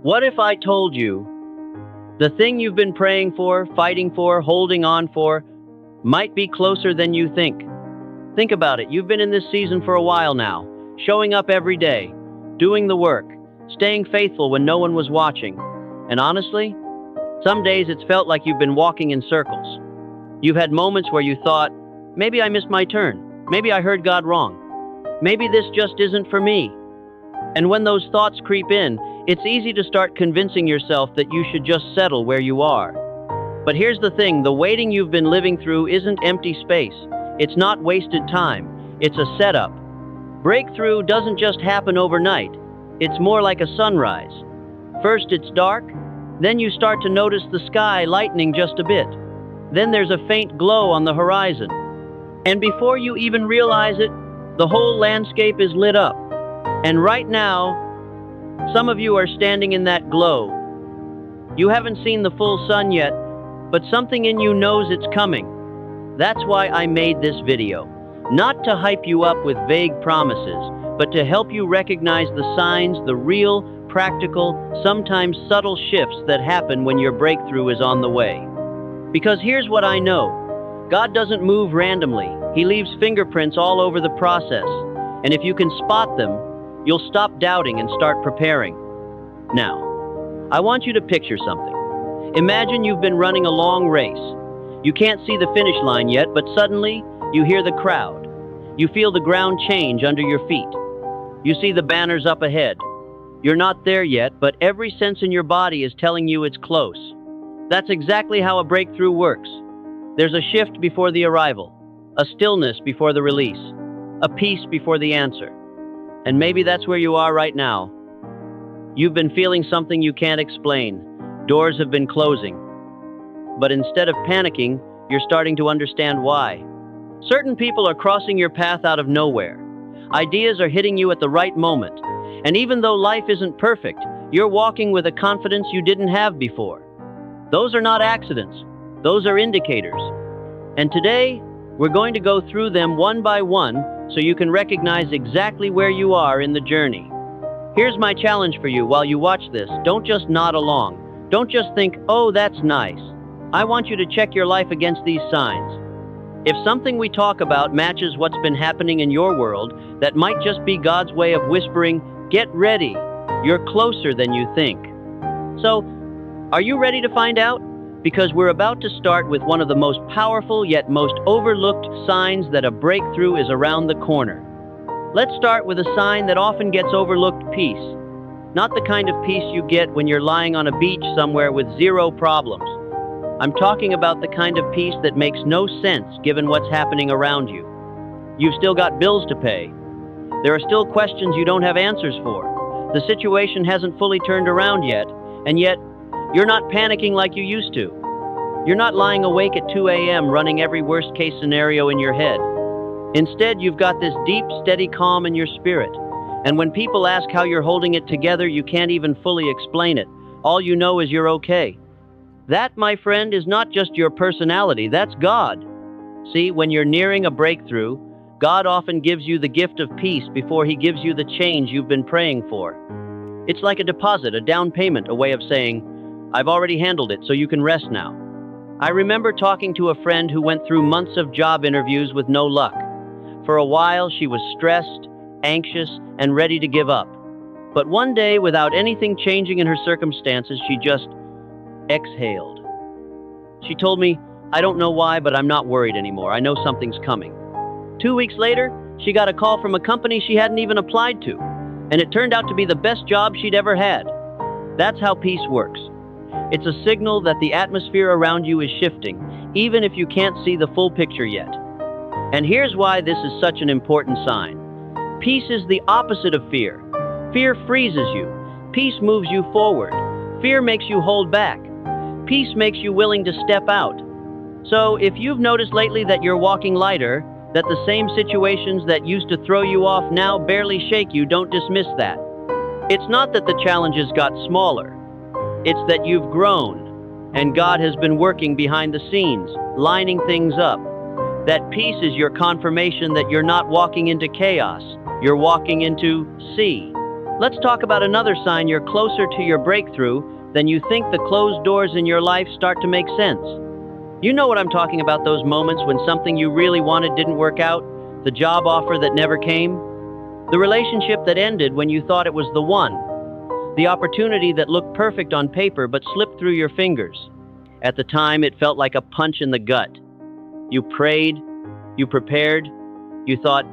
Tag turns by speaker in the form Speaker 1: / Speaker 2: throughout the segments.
Speaker 1: What if I told you the thing you've been praying for, fighting for, holding on for, might be closer than you think? Think about it. You've been in this season for a while now, showing up every day, doing the work, staying faithful when no one was watching. And honestly, some days it's felt like you've been walking in circles. You've had moments where you thought, maybe I missed my turn. Maybe I heard God wrong. Maybe this just isn't for me. And when those thoughts creep in, it's easy to start convincing yourself that you should just settle where you are. But here's the thing, the waiting you've been living through isn't empty space. It's not wasted time. It's a setup. Breakthrough doesn't just happen overnight. It's more like a sunrise. First it's dark, then you start to notice the sky lightening just a bit. Then there's a faint glow on the horizon. And before you even realize it, the whole landscape is lit up. And right now, some of you are standing in that glow. You haven't seen the full sun yet, but something in you knows it's coming. That's why I made this video. Not to hype you up with vague promises, but to help you recognize the signs, the real, practical, sometimes subtle shifts that happen when your breakthrough is on the way. Because here's what I know. God doesn't move randomly. He leaves fingerprints all over the process. And if you can spot them, you'll stop doubting and start preparing. Now, I want you to picture something. Imagine you've been running a long race. You can't see the finish line yet, but suddenly you hear the crowd. You feel the ground change under your feet. You see the banners up ahead. You're not there yet, but every sense in your body is telling you it's close. That's exactly how a breakthrough works. There's a shift before the arrival, a stillness before the release, a peace before the answer. And maybe that's where you are right now. You've been feeling something you can't explain. Doors have been closing. But instead of panicking, you're starting to understand why. Certain people are crossing your path out of nowhere. Ideas are hitting you at the right moment. And even though life isn't perfect, you're walking with a confidence you didn't have before. Those are not accidents. Those are indicators. And today, we're going to go through them one by one so you can recognize exactly where you are in the journey. Here's my challenge for you while you watch this. Don't just nod along. Don't just think, oh, that's nice. I want you to check your life against these signs. If something we talk about matches what's been happening in your world, that might just be God's way of whispering, get ready. You're closer than you think. So, are you ready to find out? Because we're about to start with one of the most powerful yet most overlooked signs that a breakthrough is around the corner. Let's start with a sign that often gets overlooked: peace. Not the kind of peace you get when you're lying on a beach somewhere with zero problems. I'm talking about the kind of peace that makes no sense given what's happening around you. You've still got bills to pay. There are still questions you don't have answers for. The situation hasn't fully turned around yet, and yet, you're not panicking like you used to. You're not lying awake at 2 a.m. running every worst-case scenario in your head. Instead, you've got this deep, steady calm in your spirit. And when people ask how you're holding it together, you can't even fully explain it. All you know is you're okay. That, my friend, is not just your personality, that's God. See, when you're nearing a breakthrough, God often gives you the gift of peace before He gives you the change you've been praying for. It's like a deposit, a down payment, a way of saying, I've already handled it, so you can rest now. I remember talking to a friend who went through months of job interviews with no luck. For a while, she was stressed, anxious, and ready to give up. But one day, without anything changing in her circumstances, she just exhaled. She told me, I don't know why, but I'm not worried anymore. I know something's coming. 2 weeks later, she got a call from a company she hadn't even applied to, and it turned out to be the best job she'd ever had. That's how peace works. It's a signal that the atmosphere around you is shifting, even if you can't see the full picture yet. And here's why this is such an important sign. Peace is the opposite of fear. Fear freezes you. Peace moves you forward. Fear makes you hold back. Peace makes you willing to step out. So if you've noticed lately that you're walking lighter, that the same situations that used to throw you off now barely shake you, don't dismiss that. It's not that the challenges got smaller. It's that you've grown, and God has been working behind the scenes, lining things up. That peace is your confirmation that you're not walking into chaos. You're walking into sea. Let's talk about another sign you're closer to your breakthrough than you think. The closed doors in your life start to make sense. You know what I'm talking about, those moments when something you really wanted didn't work out, the job offer that never came, the relationship that ended when you thought it was the one, the opportunity that looked perfect on paper but slipped through your fingers. At the time, it felt like a punch in the gut. You prayed, you prepared, you thought,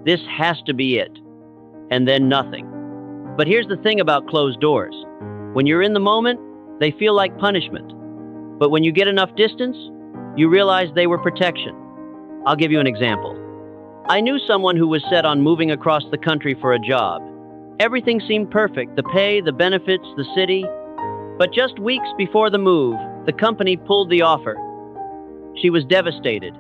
Speaker 1: this has to be it, and then nothing. But here's the thing about closed doors. When you're in the moment, they feel like punishment. But when you get enough distance, you realize they were protection. I'll give you an example. I knew someone who was set on moving across the country for a job. Everything seemed perfect, the pay, the benefits, the city. But just weeks before the move, the company pulled the offer. She was devastated.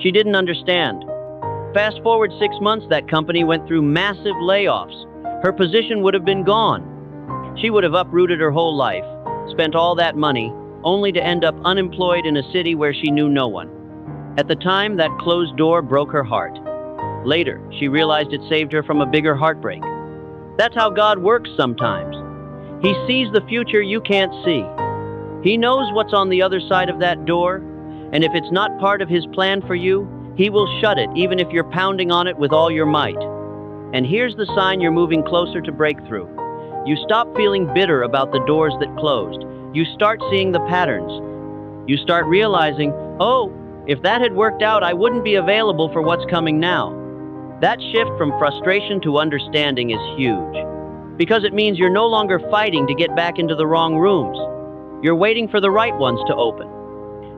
Speaker 1: She didn't understand. Fast forward 6 months, that company went through massive layoffs. Her position would have been gone. She would have uprooted her whole life, spent all that money, only to end up unemployed in a city where she knew no one. At the time, that closed door broke her heart. Later, she realized it saved her from a bigger heartbreak. That's how God works sometimes. He sees the future you can't see. He knows what's on the other side of that door, and if it's not part of His plan for you, He will shut it even if you're pounding on it with all your might. And here's the sign you're moving closer to breakthrough. You stop feeling bitter about the doors that closed. You start seeing the patterns. You start realizing, oh, if that had worked out, I wouldn't be available for what's coming now. That shift from frustration to understanding is huge, because it means you're no longer fighting to get back into the wrong rooms. You're waiting for the right ones to open.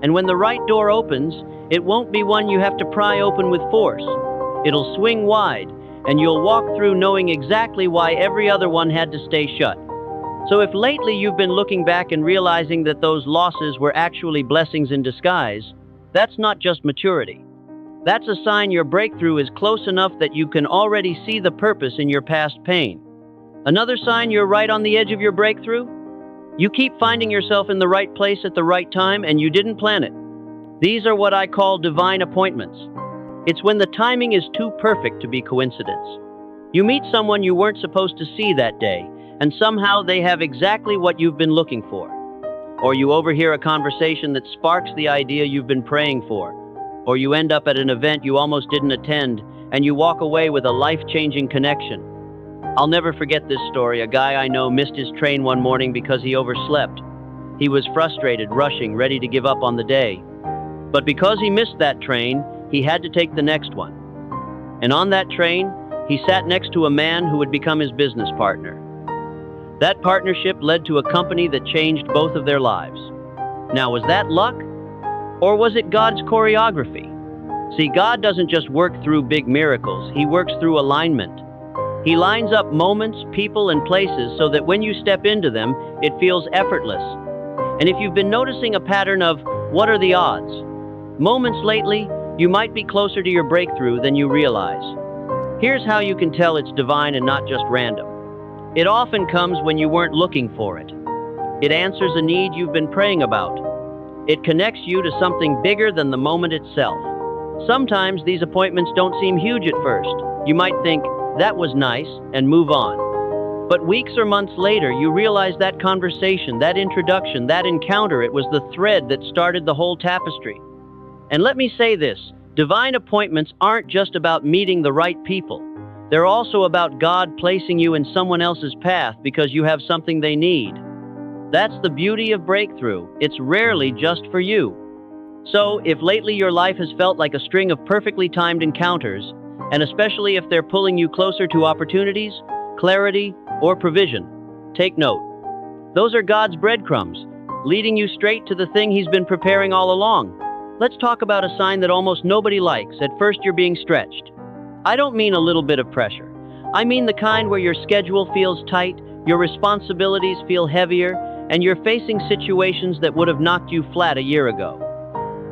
Speaker 1: And when the right door opens, it won't be one you have to pry open with force. It'll swing wide, and you'll walk through knowing exactly why every other one had to stay shut. So if lately you've been looking back and realizing that those losses were actually blessings in disguise, that's not just maturity. That's a sign your breakthrough is close enough that you can already see the purpose in your past pain. Another sign you're right on the edge of your breakthrough? You keep finding yourself in the right place at the right time and you didn't plan it. These are what I call divine appointments. It's when the timing is too perfect to be coincidence. You meet someone you weren't supposed to see that day, and somehow they have exactly what you've been looking for. Or you overhear a conversation that sparks the idea you've been praying for. Or you end up at an event you almost didn't attend, and you walk away with a life-changing connection. I'll never forget this story. A guy I know missed his train one morning because he overslept. He was frustrated, rushing, ready to give up on the day. But because he missed that train, he had to take the next one. And on that train, he sat next to a man who would become his business partner. That partnership led to a company that changed both of their lives. Now, was that luck? Or was it God's choreography? See, God doesn't just work through big miracles. He works through alignment. He lines up moments, people, and places so that when you step into them, it feels effortless. And if you've been noticing a pattern of, what are the odds? Moments lately, you might be closer to your breakthrough than you realize. Here's how you can tell it's divine and not just random. It often comes when you weren't looking for it. It answers a need you've been praying about. It connects you to something bigger than the moment itself. Sometimes these appointments don't seem huge at first. You might think, that was nice, and move on. But weeks or months later, you realize that conversation, that introduction, that encounter, it was the thread that started the whole tapestry. And let me say this, divine appointments aren't just about meeting the right people. They're also about God placing you in someone else's path because you have something they need. That's the beauty of breakthrough. It's rarely just for you. So, if lately your life has felt like a string of perfectly timed encounters, and especially if they're pulling you closer to opportunities, clarity, or provision, take note. Those are God's breadcrumbs, leading you straight to the thing He's been preparing all along. Let's talk about a sign that almost nobody likes. At first you're being stretched. I don't mean a little bit of pressure. I mean the kind where your schedule feels tight, your responsibilities feel heavier, and you're facing situations that would have knocked you flat a year ago.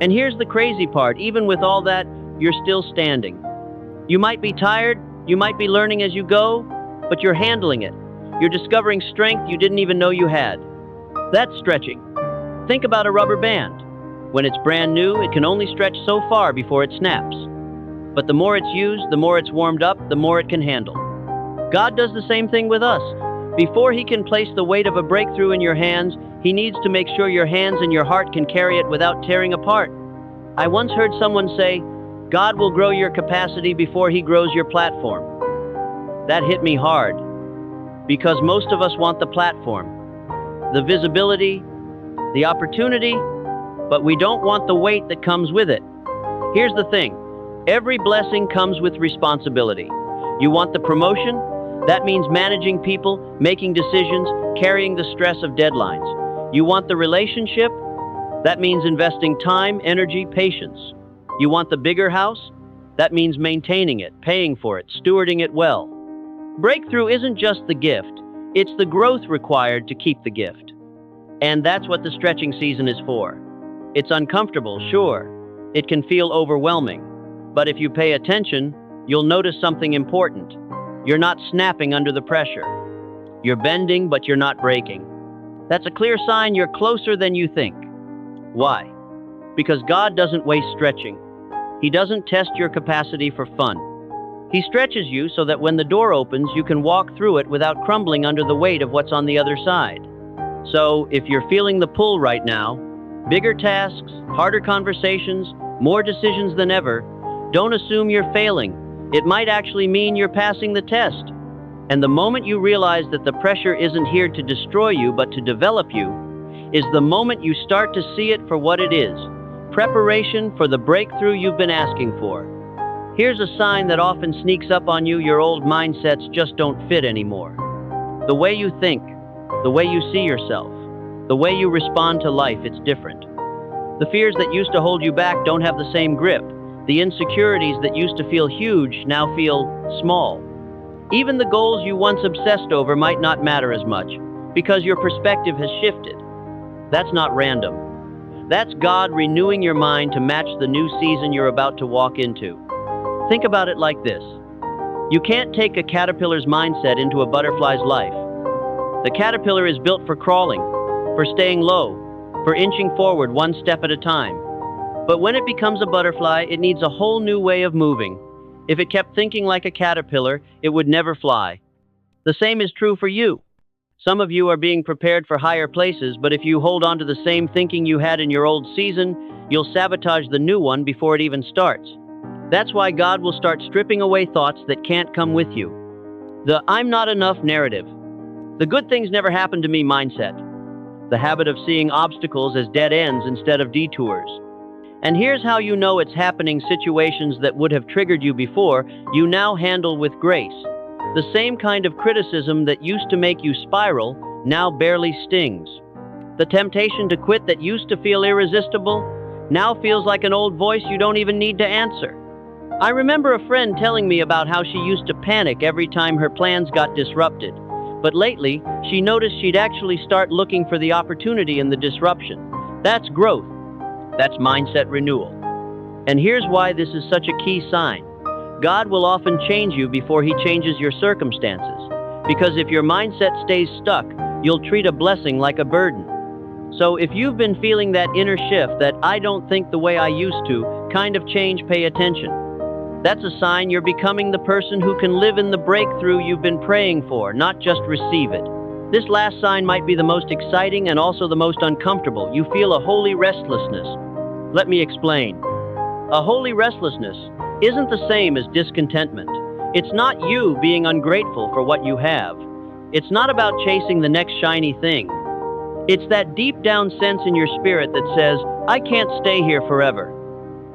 Speaker 1: And here's the crazy part, even with all that, you're still standing. You might be tired, you might be learning as you go, but you're handling it. You're discovering strength you didn't even know you had. That's stretching. Think about a rubber band. When it's brand new, it can only stretch so far before it snaps. But the more it's used, the more it's warmed up, the more it can handle. God does the same thing with us. Before He can place the weight of a breakthrough in your hands, He needs to make sure your hands and your heart can carry it without tearing apart. I once heard someone say, God will grow your capacity before He grows your platform. That hit me hard, because most of us want the platform, the visibility, the opportunity, but we don't want the weight that comes with it. Here's the thing, every blessing comes with responsibility. You want the promotion? That means managing people, making decisions, carrying the stress of deadlines. You want the relationship? That means investing time, energy, patience. You want the bigger house? That means maintaining it, paying for it, stewarding it well. Breakthrough isn't just the gift, it's the growth required to keep the gift. And that's what the stretching season is for. It's uncomfortable, sure. It can feel overwhelming. But if you pay attention, you'll notice something important. You're not snapping under the pressure. You're bending, but you're not breaking. That's a clear sign you're closer than you think. Why? Because God doesn't waste stretching. He doesn't test your capacity for fun. He stretches you so that when the door opens, you can walk through it without crumbling under the weight of what's on the other side. So, if you're feeling the pull right now, bigger tasks, harder conversations, more decisions than ever, don't assume you're failing. It might actually mean you're passing the test. And the moment you realize that the pressure isn't here to destroy you but to develop you, is the moment you start to see it for what it is, preparation for the breakthrough you've been asking for. Here's a sign that often sneaks up on you: your old mindsets just don't fit anymore. The way you think, the way you see yourself, the way you respond to life, it's different. The fears that used to hold you back don't have the same grip. The insecurities that used to feel huge now feel small. Even the goals you once obsessed over might not matter as much, because your perspective has shifted. That's not random. That's God renewing your mind to match the new season you're about to walk into. Think about it like this. You can't take a caterpillar's mindset into a butterfly's life. The caterpillar is built for crawling, for staying low, for inching forward one step at a time. But when it becomes a butterfly, it needs a whole new way of moving. If it kept thinking like a caterpillar, it would never fly. The same is true for you. Some of you are being prepared for higher places, but if you hold on to the same thinking you had in your old season, you'll sabotage the new one before it even starts. That's why God will start stripping away thoughts that can't come with you. The "I'm not enough" narrative. The "good things never happen to me" mindset. The habit of seeing obstacles as dead ends instead of detours. And here's how you know it's happening: situations that would have triggered you before, you now handle with grace. The same kind of criticism that used to make you spiral now barely stings. The temptation to quit that used to feel irresistible now feels like an old voice you don't even need to answer. I remember a friend telling me about how she used to panic every time her plans got disrupted. But lately, she noticed she'd actually start looking for the opportunity in the disruption. That's growth. That's mindset renewal. And here's why this is such a key sign. God will often change you before He changes your circumstances. Because if your mindset stays stuck, you'll treat a blessing like a burden. So if you've been feeling that inner shift, that "I don't think the way I used to" kind of change, pay attention. That's a sign you're becoming the person who can live in the breakthrough you've been praying for, not just receive it. This last sign might be the most exciting and also the most uncomfortable. You feel a holy restlessness. Let me explain. A holy restlessness isn't the same as discontentment. It's not you being ungrateful for what you have. It's not about chasing the next shiny thing. It's that deep down sense in your spirit that says, "I can't stay here forever."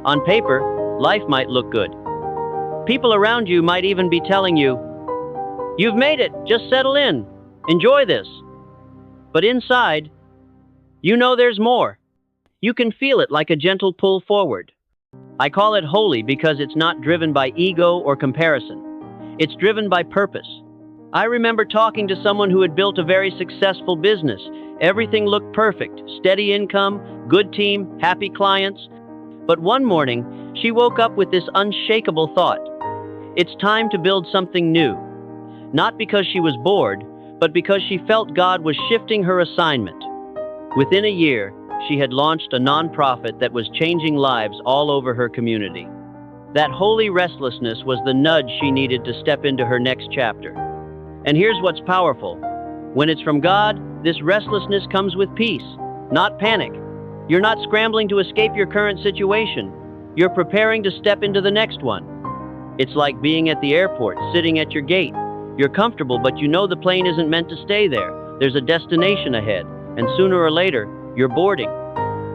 Speaker 1: On paper, life might look good. People around you might even be telling you, "You've made it, just settle in, enjoy this." But inside, you know there's more. You can feel it like a gentle pull forward. I call it holy because it's not driven by ego or comparison. It's driven by purpose. I remember talking to someone who had built a very successful business. Everything looked perfect, steady income, good team, happy clients. But one morning, she woke up with this unshakable thought. It's time to build something new. Not because she was bored, but because she felt God was shifting her assignment. Within a year, she had launched a nonprofit that was changing lives all over her community. That holy restlessness was the nudge she needed to step into her next chapter. And here's what's powerful. When it's from God, this restlessness comes with peace, not panic. You're not scrambling to escape your current situation. You're preparing to step into the next one. It's like being at the airport, sitting at your gate. You're comfortable, but you know the plane isn't meant to stay there. There's a destination ahead, and sooner or later, you're boarding.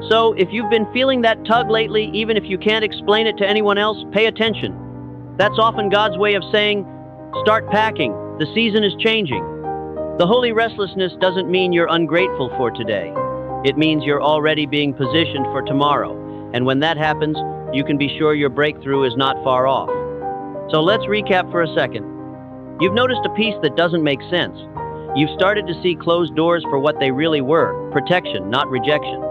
Speaker 1: So, if you've been feeling that tug lately, even if you can't explain it to anyone else, pay attention. That's often God's way of saying, start packing, the season is changing. The holy restlessness doesn't mean you're ungrateful for today. It means you're already being positioned for tomorrow. And when that happens, you can be sure your breakthrough is not far off. So let's recap for a second. You've noticed a piece that doesn't make sense. You've started to see closed doors for what they really were, protection, not rejection.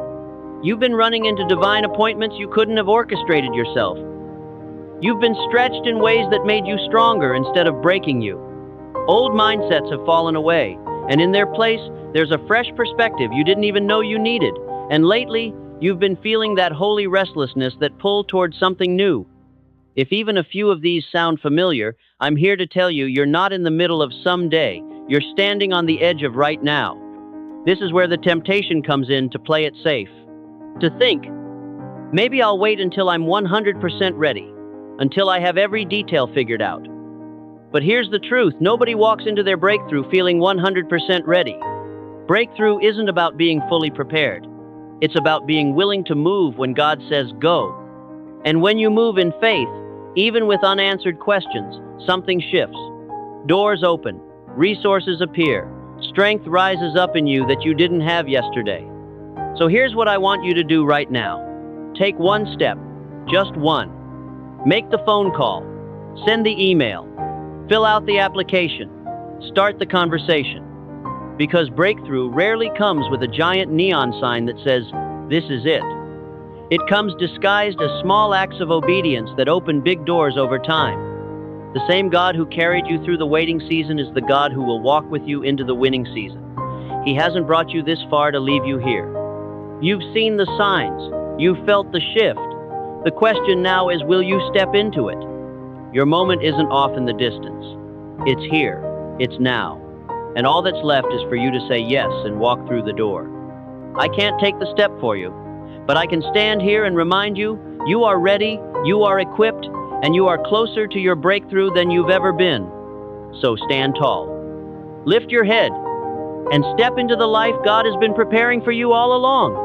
Speaker 1: You've been running into divine appointments you couldn't have orchestrated yourself. You've been stretched in ways that made you stronger instead of breaking you. Old mindsets have fallen away, and in their place, there's a fresh perspective you didn't even know you needed. And lately, you've been feeling that holy restlessness that pulled towards something new. If even a few of these sound familiar, I'm here to tell you you're not in the middle of someday. You're standing on the edge of right now. This is where the temptation comes in to play it safe. To think, maybe I'll wait until I'm 100% ready, until I have every detail figured out. But here's the truth, nobody walks into their breakthrough feeling 100% ready. Breakthrough isn't about being fully prepared. It's about being willing to move when God says go. And when you move in faith, even with unanswered questions, something shifts. Doors open, resources appear, strength rises up in you that you didn't have yesterday. So here's what I want you to do right now. Take one step, just one. Make the phone call, send the email, fill out the application, start the conversation. Because breakthrough rarely comes with a giant neon sign that says, "This is it." It comes disguised as small acts of obedience that open big doors over time. The same God who carried you through the waiting season is the God who will walk with you into the winning season. He hasn't brought you this far to leave you here. You've seen the signs. You've felt the shift. The question now is, will you step into it? Your moment isn't off in the distance. It's here. It's now. And all that's left is for you to say yes and walk through the door. I can't take the step for you, but I can stand here and remind you, you are ready, you are equipped, and you are closer to your breakthrough than you've ever been. So stand tall. Lift your head and step into the life God has been preparing for you all along.